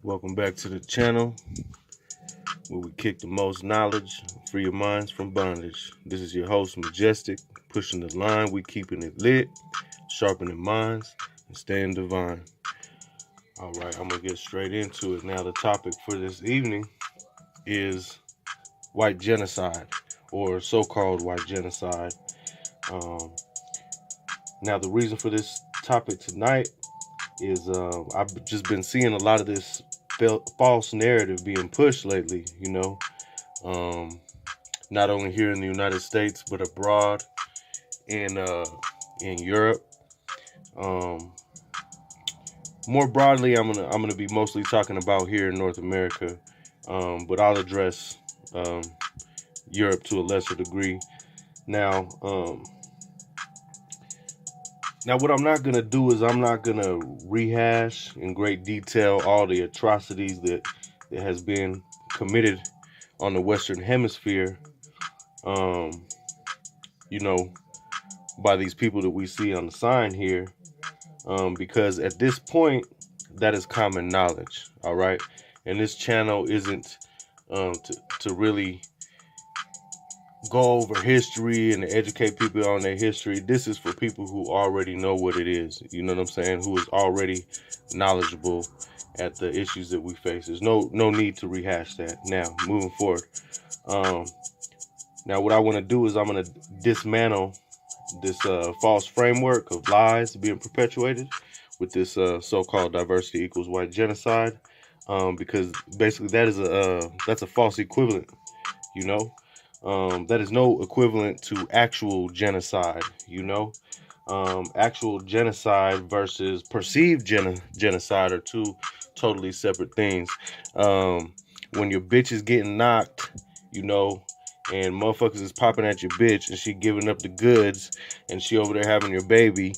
Welcome back to the channel where we kick the most knowledge, free your minds from bondage. This is your host, Majestic, pushing the line, we keeping it lit, sharpening minds, and staying divine. All right, I'm going to get straight into it. Now, the topic for this evening is white genocide, or so-called white genocide. Now, the reason for this topic tonight is I've just been seeing a lot of this false narrative being pushed lately, um, not only here in the United States but abroad in Europe. Um, More broadly, I'm gonna be mostly talking about here in North America, but I'll address um, Europe to a lesser degree. Now, what I'm not gonna do is I'm not gonna rehash in great detail all the atrocities that has been committed on the Western Hemisphere, um, you know, by these people that we see on the sign here, because at this point, that is common knowledge. All right, and this channel isn't to really go over history and to educate people on their history. This is for people who already know what it is. You know what I'm saying? Who is already knowledgeable at the issues that we face. There's no need to rehash that. Now, moving forward. Now, what I want to do is I'm going to dismantle this false framework of lies being perpetuated with this so-called diversity equals white genocide, because basically that's a false equivalent. You know, that is no equivalent to actual genocide. Actual genocide versus perceived genocide are two totally separate things. When your bitch is getting knocked, and motherfuckers is popping at your bitch and she giving up the goods and she over there having your baby,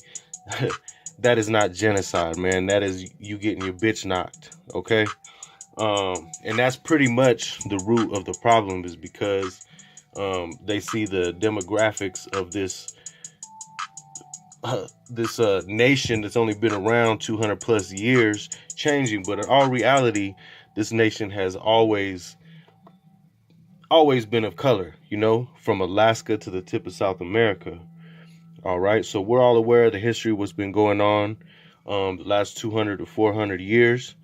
that is not genocide, man. That is you getting your bitch knocked, okay? And that's pretty much the root of the problem, is because they see the demographics of this nation that's only been around 200 plus years changing. But in all reality, this nation has always been of color, from Alaska to the tip of South America. All right, so we're all aware of the history of what's been going on the last 200 to 400 years.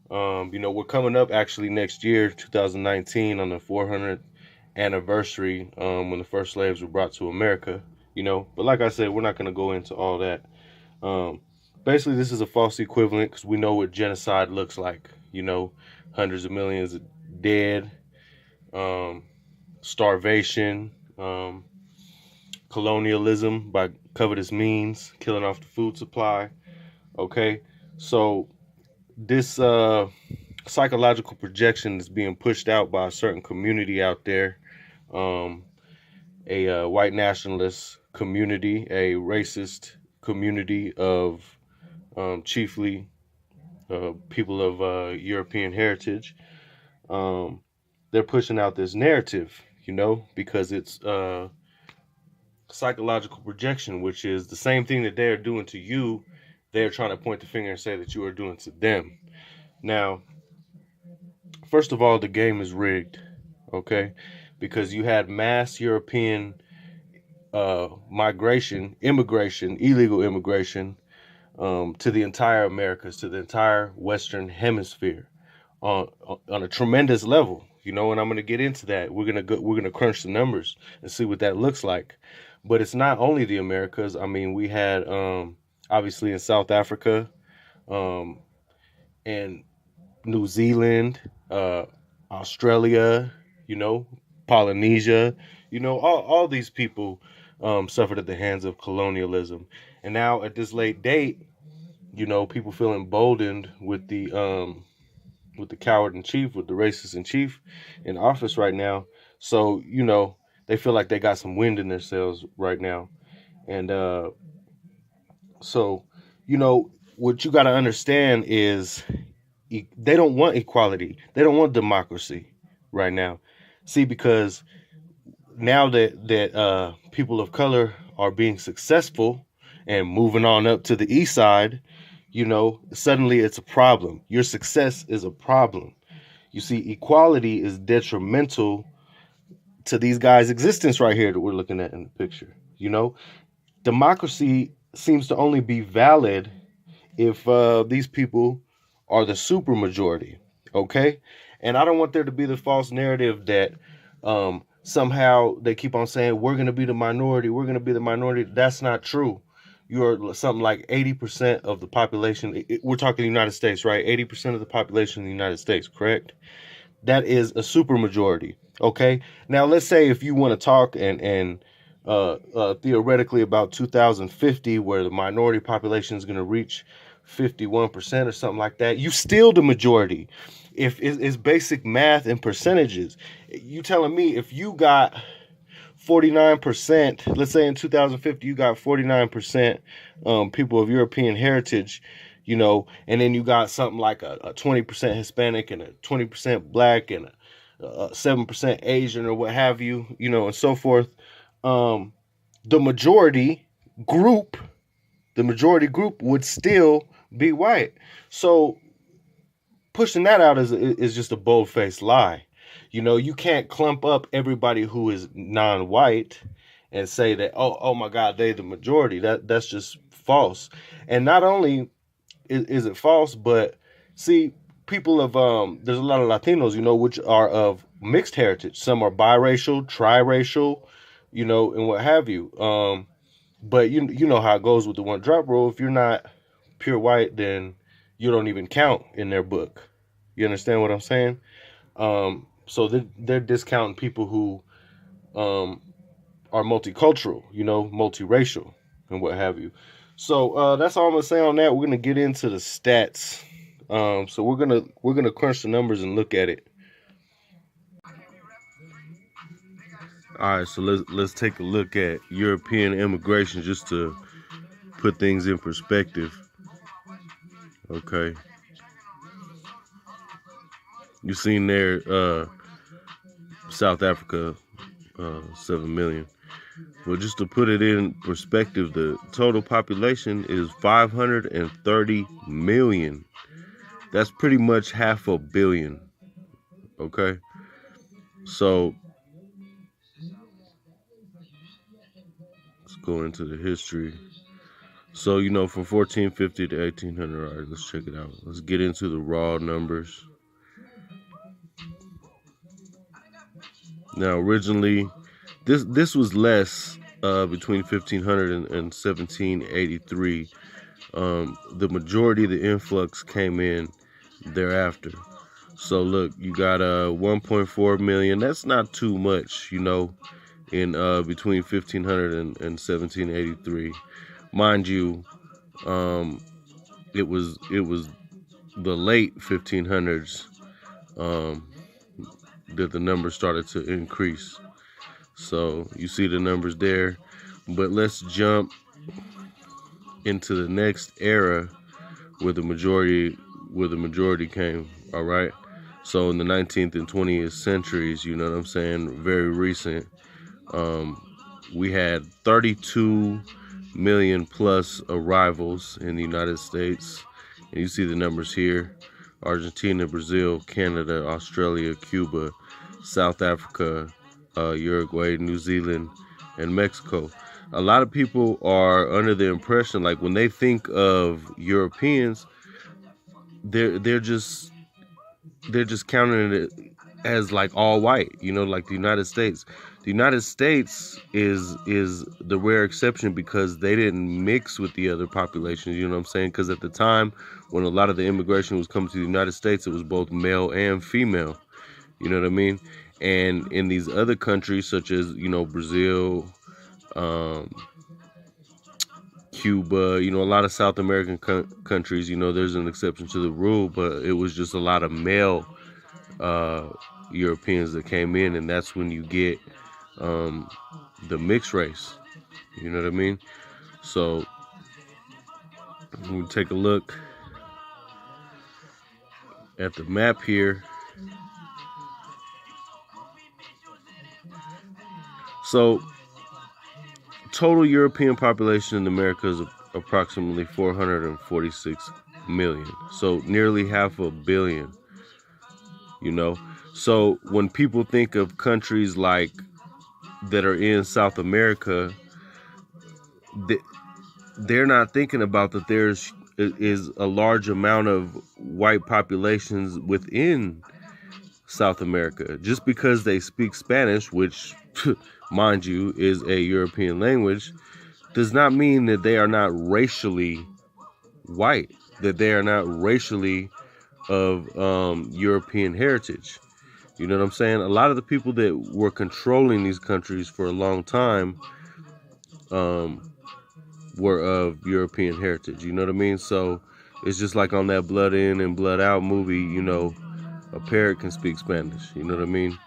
We're coming up actually next year, 2019, on the 400th anniversary when the first slaves were brought to America. But like I said, we're not going to go into all that. Basically, this is a false equivalent because we know what genocide looks like. Hundreds of millions dead, starvation, colonialism by covetous means, killing off the food supply. Okay, so this psychological projection is being pushed out by a certain community out there, a white nationalist community, a racist community of chiefly people of European heritage. They're pushing out this narrative, because it's psychological projection, which is the same thing that they're doing to you. They're trying to point the finger and say that you are doing to them. Now, first of all, the game is rigged, okay? Because you had mass European immigration, illegal immigration to the entire Americas, to the entire Western Hemisphere on a tremendous level, and I'm going to get into that. We're going to crunch the numbers and see what that looks like. But it's not only the Americas. I mean, we had obviously in South Africa, and New Zealand, Australia, Polynesia, all these people suffered at the hands of colonialism. And now at this late date, people feel emboldened with the coward in chief, with the racist in chief in office right now. So, they feel like they got some wind in their sails right now. And so, what you got to understand is they don't want equality. They don't want democracy right now. See, because now that people of color are being successful and moving on up to the east side, Suddenly it's a problem. Your success is a problem. You see, equality is detrimental to these guys' existence right here that we're looking at in the picture. Democracy seems to only be valid if these people are the super majority. Okay? And I don't want there to be the false narrative that somehow they keep on saying, we're going to be the minority, we're going to be the minority. That's not true. You're something like 80% of the population. We're talking the United States, right? 80% of the population in the United States, correct? That is a super majority. Okay. Now let's say if you want to talk and theoretically about 2050, where the minority population is going to reach 51% or something like that, you still the majority. If it's basic math and percentages, you telling me if you got 49%, let's say in 2050 you got 49% people of European heritage, and then you got something like a 20% Hispanic and a 20% black and a 7% Asian or what have you, and so forth. The majority group, would still be white. So pushing that out is just a bold-faced lie. You can't clump up everybody who is non-white and say that, oh my God, they the majority. That's just false. And not only is it false, but see, people of there's a lot of Latinos, which are of mixed heritage. Some are biracial, triracial, and what have you. But you know how it goes with the one drop rule. If you're not pure white, then you don't even count in their book. You understand what I'm saying? So they're discounting people who are multicultural, multiracial, and what have you. So that's all I'm gonna say on that. We're gonna get into the stats. So we're gonna crunch the numbers and look at it. All right, so let's take a look at European immigration just to put things in perspective. Okay, you seen there, South Africa, 7 million. Well, just to put it in perspective, the total population is 530 million. That's pretty much 500 million. Okay, so let's go into the history. So, from 1450 to 1800, all right, let's check it out. Let's get into the raw numbers. Now, originally, this was less between 1500 and 1783. The majority of the influx came in thereafter. So, look, you got 1.4 million. That's not too much, in between 1500 and 1783. Mind you, it was the late 1500s that the numbers started to increase. So you see the numbers there, but let's jump into the next era where the majority came. All right. So in the 19th and 20th centuries, you know what I'm saying, very recent, we had 32 million plus arrivals in the United States. And you see the numbers here: Argentina, Brazil, Canada, Australia, Cuba, South Africa, Uruguay, New Zealand, and Mexico. A lot of people are under the impression, like, when they think of Europeans, they're just counting it as like all white, like the United States. The United States is the rare exception because they didn't mix with the other populations, you know what I'm saying? Because at the time when a lot of the immigration was coming to the United States, it was both male and female, you know what I mean? And in these other countries, such as, Brazil, Cuba, a lot of South American countries, there's an exception to the rule, but it was just a lot of male Europeans that came in, and that's when you get the mixed race, you know what I mean? So we take a look at the map here. So total European population in America is approximately 446 million. So nearly half a billion, you know. So when people think of countries like that are in South America, they're not thinking about that there's is a large amount of white populations within South America. Just because they speak Spanish, which mind you is a European language, does not mean that they are not racially white, that they are not racially of European heritage. You know what I'm saying? A lot of the people that were controlling these countries for a long time were of European heritage. You know what I mean? So it's just like on that Blood In and Blood Out movie, you know, a parrot can speak Spanish. You know what I mean?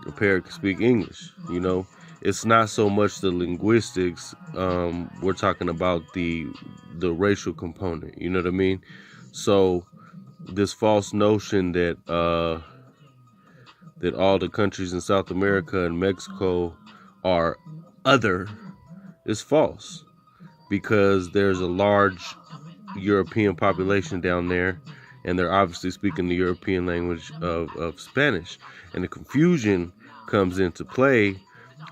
A parrot can speak English. You know, it's not so much the linguistics. We're talking about the racial component. You know what I mean? So this false notion that that all the countries in South America and Mexico are other is false, because there's a large European population down there, and they're obviously speaking the European language of Spanish. And the confusion comes into play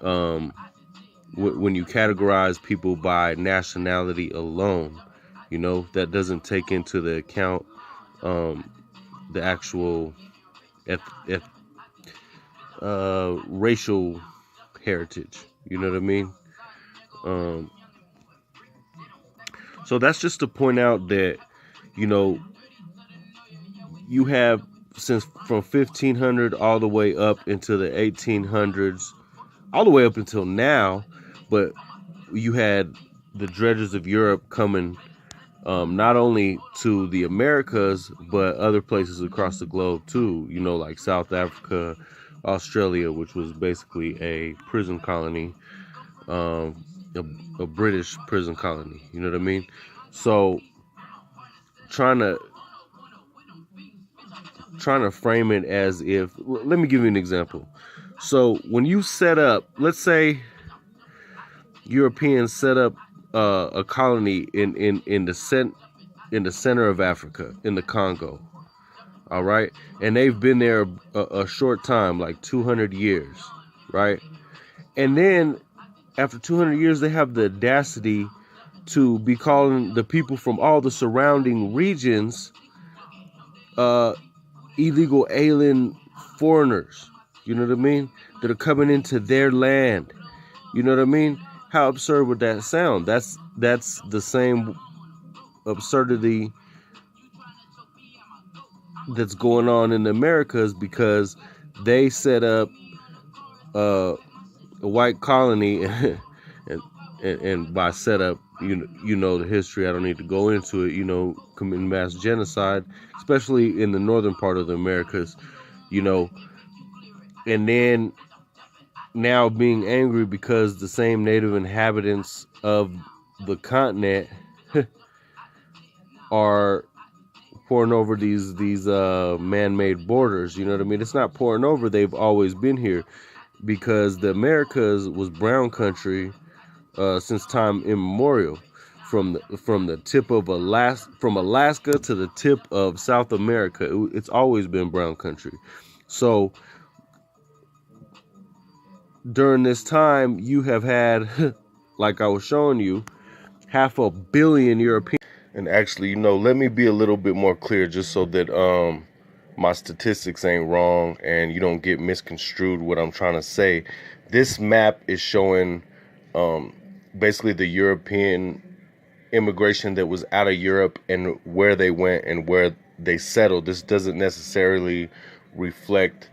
when you categorize people by nationality alone. You know, that doesn't take into the account the actual racial heritage. You know what I mean? So that's just to point out that, you know, you have since from 1500 all the way up into the 1800s, all the way up until now, but you had the dredgers of Europe coming not only to the Americas, but other places across the globe too, you know, like South Africa, Australia, which was basically a prison colony, a British prison colony, you know what I mean? So trying to frame it as if, let me give you an example. So when you set up, let's say Europeans set up a colony in the center of Africa, in the Congo, all right, and they've been there a short time, like 200 years, right? And then after 200 years, they have the audacity to be calling the people from all the surrounding regions illegal alien foreigners, you know what I mean, that are coming into their land. You know what I mean? How absurd would that sound? That's the same absurdity that's going on in the Americas, because they set up a white colony and by setup, you know the history. I don't need to go into it. You know, committing mass genocide, especially in the northern part of the Americas. You know, and then now being angry because the same native inhabitants of the continent are pouring over these man-made borders. You know what I mean? It's not pouring over. They've always been here, because the Americas was brown country since time immemorial, from the tip of Alaska to the tip of South America. It's always been brown country. So during this time, you have had, like I was showing you, 500 million Europeans. And actually, you know, let me be a little bit more clear, just so that my statistics ain't wrong and you don't get misconstrued what I'm trying to say. This map is showing basically the European immigration that was out of Europe and where they went and where they settled. This doesn't necessarily reflect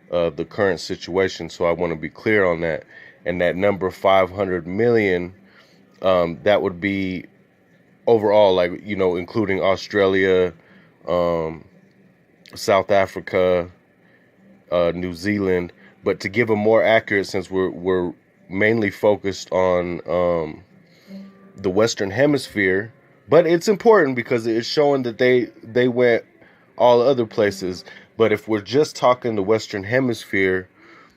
the current situation, so I want to be clear on that. And that number 500 million, that would be overall, like, you know, including Australia, South Africa, New Zealand. But to give a more accurate, since we're mainly focused on the Western Hemisphere, but it's important because it's showing that they went all other places. But if we're just talking the Western Hemisphere,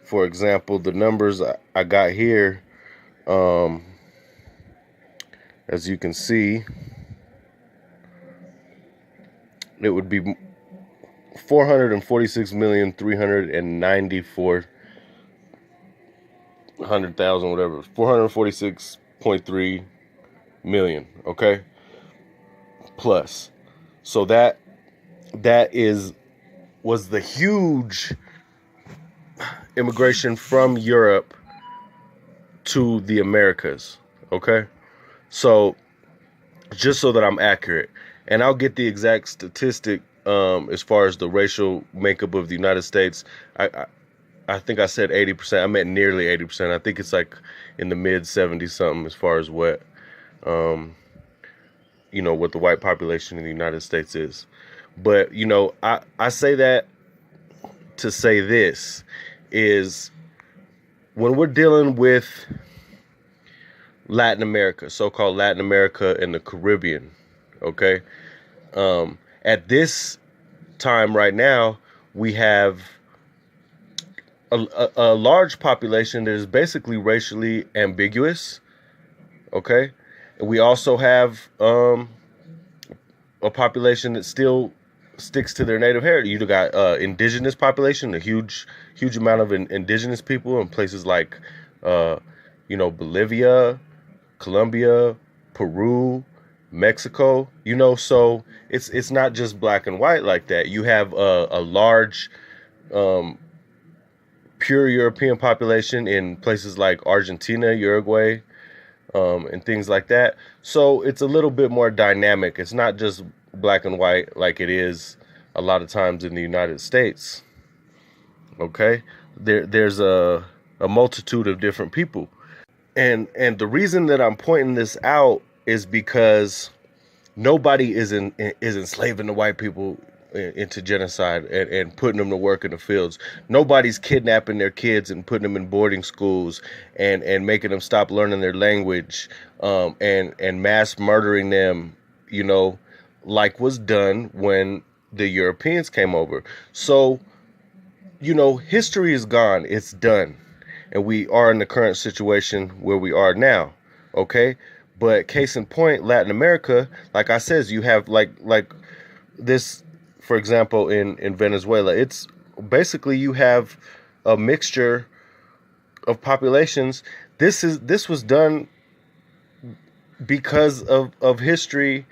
for example, the numbers I got here, As you can see, it would be 446,394,000, whatever, 446.3 million. Okay, plus. So that was the huge immigration from Europe to the Americas. Okay, so just so that I'm accurate, and I'll get the exact statistic as far as the racial makeup of the United States. I think I said 80%. I meant nearly 80%. I think it's like in the mid 70s something as far as what what the white population in the United States is. But I say that to say this is, when we're dealing with Latin America, so-called Latin America and the Caribbean, okay? At this time right now, we have a large population that is basically racially ambiguous, okay? And we also have a population that still sticks to their native heritage. You got indigenous population, a huge amount of indigenous people in places like, Bolivia, Colombia, Peru, Mexico. So it's not just black and white like that. You have a large pure European population in places like Argentina, Uruguay, and things like that. So it's a little bit more dynamic. It's not just black and white like it is a lot of times in the United States. Okay, there's a multitude of different people, and the reason that I'm pointing this out is because nobody is enslaving the white people into genocide and putting them to work in the fields. Nobody's kidnapping their kids and putting them in boarding schools and making them stop learning their language, and mass murdering them, like was done when the Europeans came over. So, history is gone. It's done. And we are in the current situation where we are now. Okay? But case in point, Latin America, like I says, you have like this, for example, in Venezuela, it's basically you have a mixture of populations. This was done because of history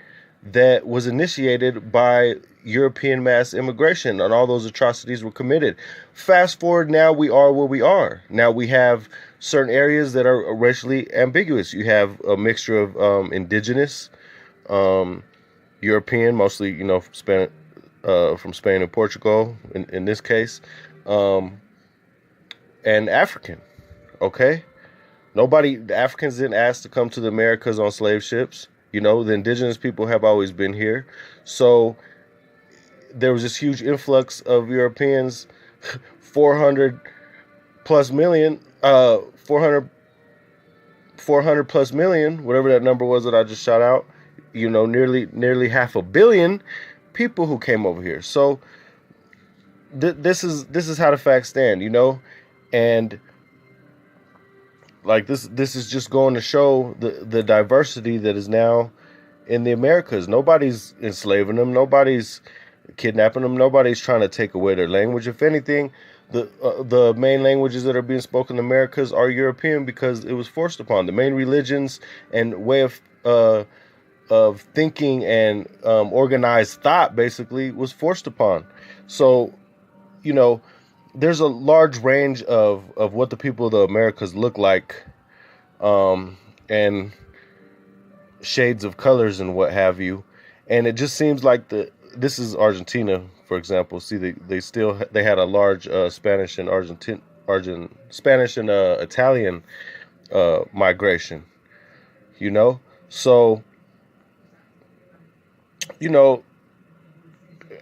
that was initiated by European mass immigration, and all those atrocities were committed. Fast forward, now we are where we are. Now we have certain areas that are racially ambiguous. You have a mixture of indigenous, European, mostly, from Spain and Portugal in this case, and African. Okay, the Africans didn't ask to come to the Americas on slave ships. The indigenous people have always been here. So there was this huge influx of Europeans, 400 plus million, 400 plus million, whatever that number was that I just shot out, nearly 500 million people who came over here. So this is how the facts stand, and like this is just going to show the diversity that is now in the Americas. Nobody's enslaving them. Nobody's kidnapping them. Nobody's trying to take away their language. If anything, the main languages that are being spoken in the Americas are European because it was forced upon. The main religions and way of thinking and organized thought basically was forced upon. So, there's a large range of what the people of the Americas look like, and shades of colors and what have you. And it just seems like this is Argentina, for example. See, they had a large Spanish and Spanish and Italian migration. So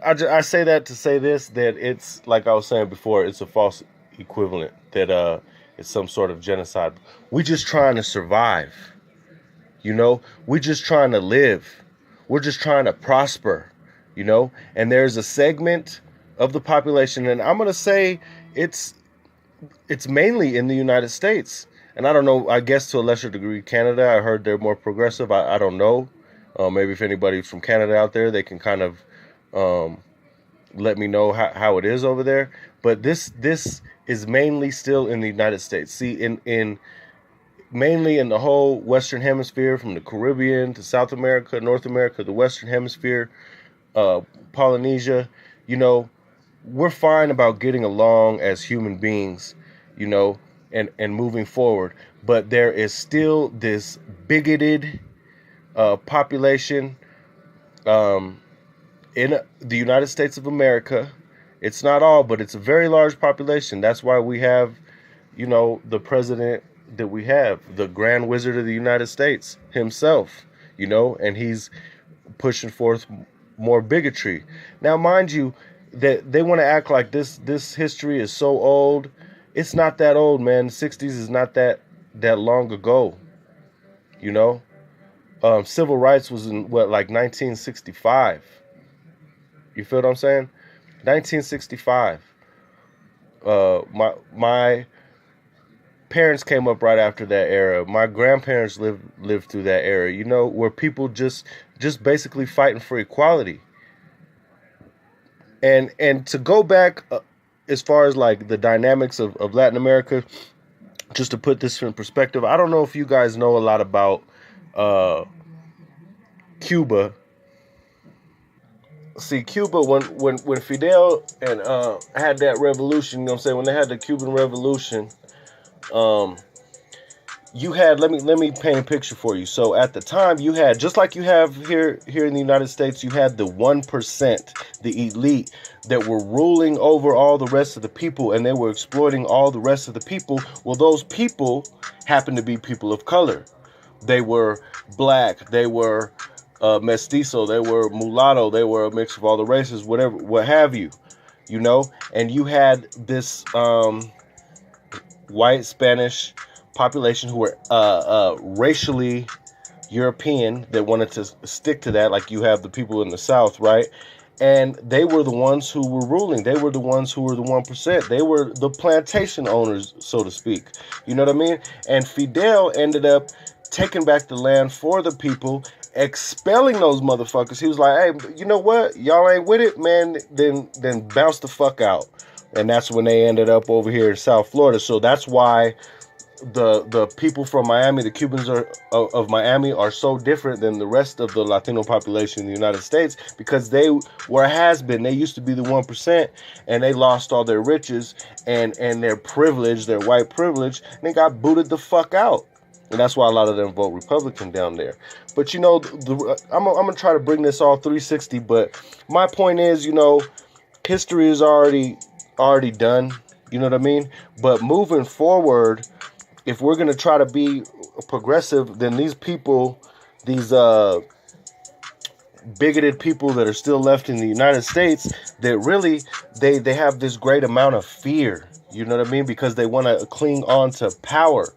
I say that to say this, that it's like I was saying before, it's a false equivalent, that it's some sort of genocide. We're just trying to survive. We're just trying to live. We're just trying to prosper, and there's a segment of the population, and I'm going to say it's mainly in the United States. and I don't know, I guess to a lesser degree, Canada. I heard they're more progressive. I don't know. Maybe if anybody's from Canada out there, they can kind of um, let me know how it is over there. But this is mainly still in the United States. See, in mainly in the whole Western Hemisphere, from the Caribbean to South America, North America, the Western Hemisphere, Polynesia, you know, we're fine about getting along as human beings, you know, and moving forward. But there is still this bigoted population um, in the United States of America. It's not all, but it's a very large population. That's why we have, you know, the president that we have, the Grand Wizard of the United States himself, you know, and he's pushing forth more bigotry. Now, mind you, that they want to act like this history is so old. It's not that old, man. The 60s is not that long ago, you know. Civil rights was in what, like 1965. You feel what I'm saying? 1965. My parents came up right after that era. My grandparents lived through that era. You know, where people just basically fighting for equality. And to go back as far as like the dynamics of Latin America, just to put this in perspective, I don't know if you guys know a lot about Cuba. See, Cuba, when Fidel and had that revolution, you know what I'm saying, when they had the Cuban Revolution, um, you had, let me paint a picture for you. So at the time, you had, just like you have here in the United States, you had the 1%, the elite, that were ruling over all the rest of the people, and they were exploiting all the rest of the people. Well, those people happened to be people of color. They were black, they were mestizo, they were mulatto, they were a mix of all the races, whatever, what have you, you know. And you had this white Spanish population who were racially European, that wanted to stick to that, like you have the people in the South, right? And they were the ones who were ruling. They were the ones who were the 1%. They were the plantation owners, so to speak. You know what I mean? And Fidel ended up taking back the land for the people, expelling those motherfuckers. He was like, hey, you know what? Y'all ain't with it, man. Then bounce the fuck out. And that's when they ended up over here in South Florida. So that's why the people from Miami, the Cubans of Miami, are so different than the rest of the Latino population in the United States, because they were has been. They used to be the 1%, and they lost all their riches and their privilege, their white privilege, and they got booted the fuck out. And that's why a lot of them vote Republican down there. But, you know, I'm going to try to bring this all 360. But my point is, you know, history is already done. You know what I mean? But moving forward, if we're going to try to be progressive, then these people, these bigoted people that are still left in the United States, that really, they have this great amount of fear. You know what I mean? Because they want to cling on to power.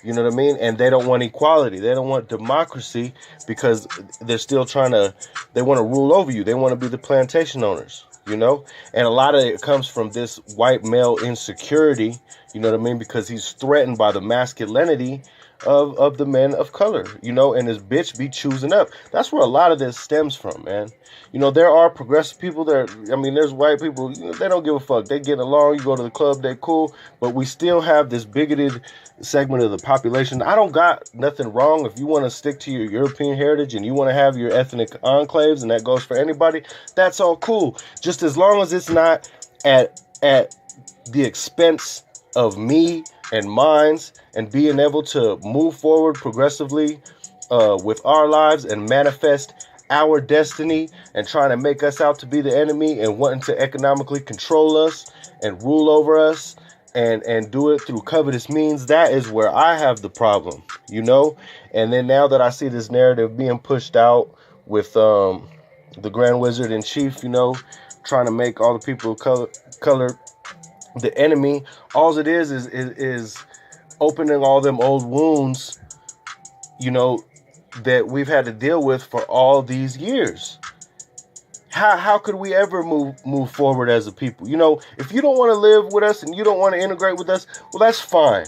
You know what I mean? And they don't want equality. They don't want democracy, because they're still they want to rule over you. They want to be the plantation owners, you know? And a lot of it comes from this white male insecurity, you know what I mean? Because he's threatened by the masculinity of the men of color, you know, and his bitch be choosing up. That's where a lot of this stems from, man. You know, there are progressive people there. I mean, there's white people, you know, they don't give a fuck. They get along, you go to the club, they cool. But we still have this bigoted segment of the population. I don't got nothing wrong if you want to stick to your European heritage and you want to have your ethnic enclaves, and that goes for anybody. That's all cool. Just as long as it's not at the expense of me and minds, and being able to move forward progressively with our lives and manifest our destiny, and trying to make us out to be the enemy and wanting to economically control us and rule over us and do it through covetous means. That is where I have the problem, you know. And then now that I see this narrative being pushed out with the Grand Wizard in Chief, you know, trying to make all the people of color the enemy, all it is opening all them old wounds, you know, that we've had to deal with for all these years. How could we ever move forward as a people? You know, if you don't want to live with us and you don't want to integrate with us, well, that's fine.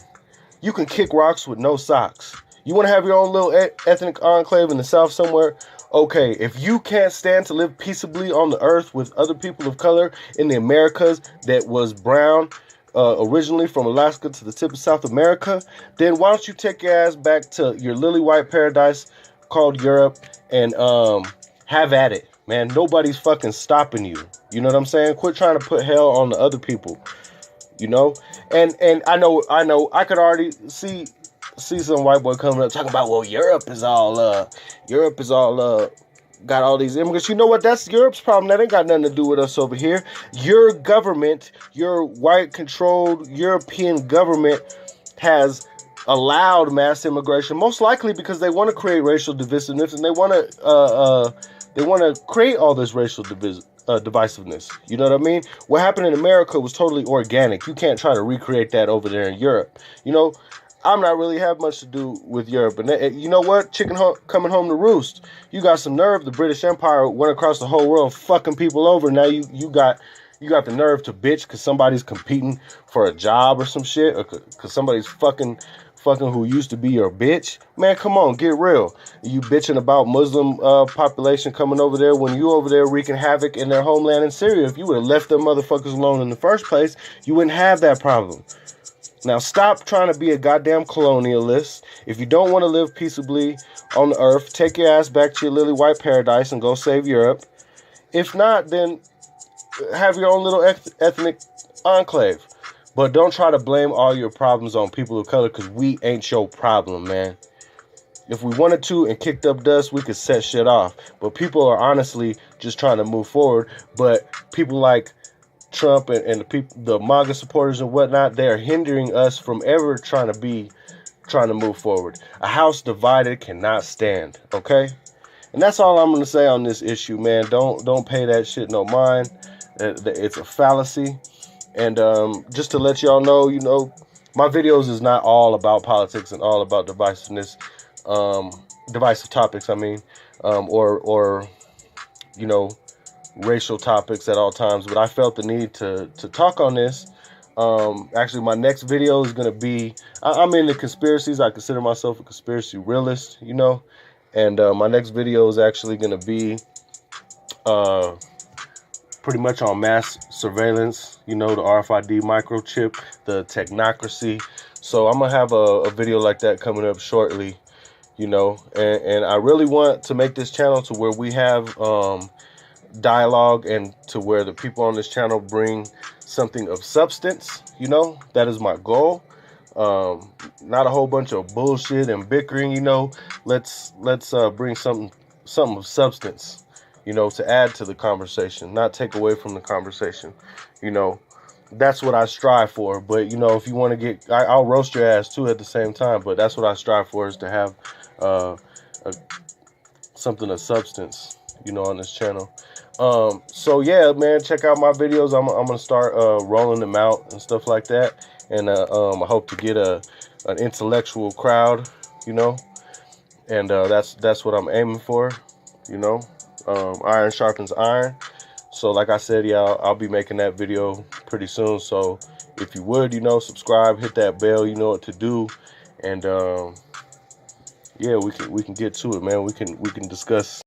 you can kick rocks with no socks. You want to have your own little ethnic enclave in the South somewhere? Okay, if you can't stand to live peaceably on the earth with other people of color in the Americas that was brown, originally from Alaska to the tip of South America, then why don't you take your ass back to your lily white paradise called Europe and have at it, man. Nobody's fucking stopping you. You know what I'm saying? Quit trying to put hell on the other people. You know? And I know I could already see some white boy coming up talking about, well, Europe is all got all these immigrants. You know what? That's Europe's problem. That ain't got nothing to do with us over here. Your government, your white-controlled European government has allowed mass immigration, most likely because they want to create racial divisiveness and they want to create all this racial divisiveness. You know what I mean? What happened in America was totally organic. You can't try to recreate that over there in Europe. You know, I'm not really have much to do with Europe. And you know what? Chicken coming home to roost. You got some nerve. The British Empire went across the whole world fucking people over. Now you got the nerve to bitch because somebody's competing for a job or some shit, or because somebody's fucking who used to be your bitch. Man, come on, get real. You bitching about Muslim population coming over there when you over there wreaking havoc in their homeland in Syria. If you would have left them motherfuckers alone in the first place, you wouldn't have that problem. Now, stop trying to be a goddamn colonialist. If you don't want to live peaceably on the earth, take your ass back to your lily white paradise and go save Europe. If not, then have your own little ethnic enclave. But don't try to blame all your problems on people of color, because we ain't your problem, man. If we wanted to and kicked up dust, we could set shit off. But people are honestly just trying to move forward. But people like Trump and the MAGA supporters and whatnot, they're hindering us from ever trying to move forward. A house divided cannot stand, okay? And that's all I'm going to say on this issue, man. Don't pay that shit no mind. It's a fallacy. And just to let y'all know, you know, my videos is not all about politics and all about divisiveness, divisive topics, I mean, or you know, racial topics at all times. But I felt the need to talk on this. Actually, my next video is going to be, I'm into conspiracies. I consider myself a conspiracy realist, you know. And my next video is actually going to be pretty much on mass surveillance, you know, the RFID microchip, the technocracy. So I'm going to have a video like that coming up shortly, you know. And I really want to make this channel to where we have dialogue, and to where the people on this channel bring something of substance, you know. That is my goal. Not a whole bunch of bullshit and bickering, you know. Let's bring something of substance, you know, to add to the conversation, not take away from the conversation. You know, that's what I strive for. But, you know, if you want to get, I'll roast your ass too at the same time. But that's what I strive for, is to have something of substance, you know, on this channel. So yeah, man, check out my videos. I'm gonna start rolling them out and stuff like that. And I hope to get an intellectual crowd, you know. And that's what I'm aiming for, you know. Iron sharpens iron. So like I said, yeah, I'll be making that video pretty soon. So if you would, you know, subscribe, hit that bell, you know what to do. And yeah, we can get to it, man. We can discuss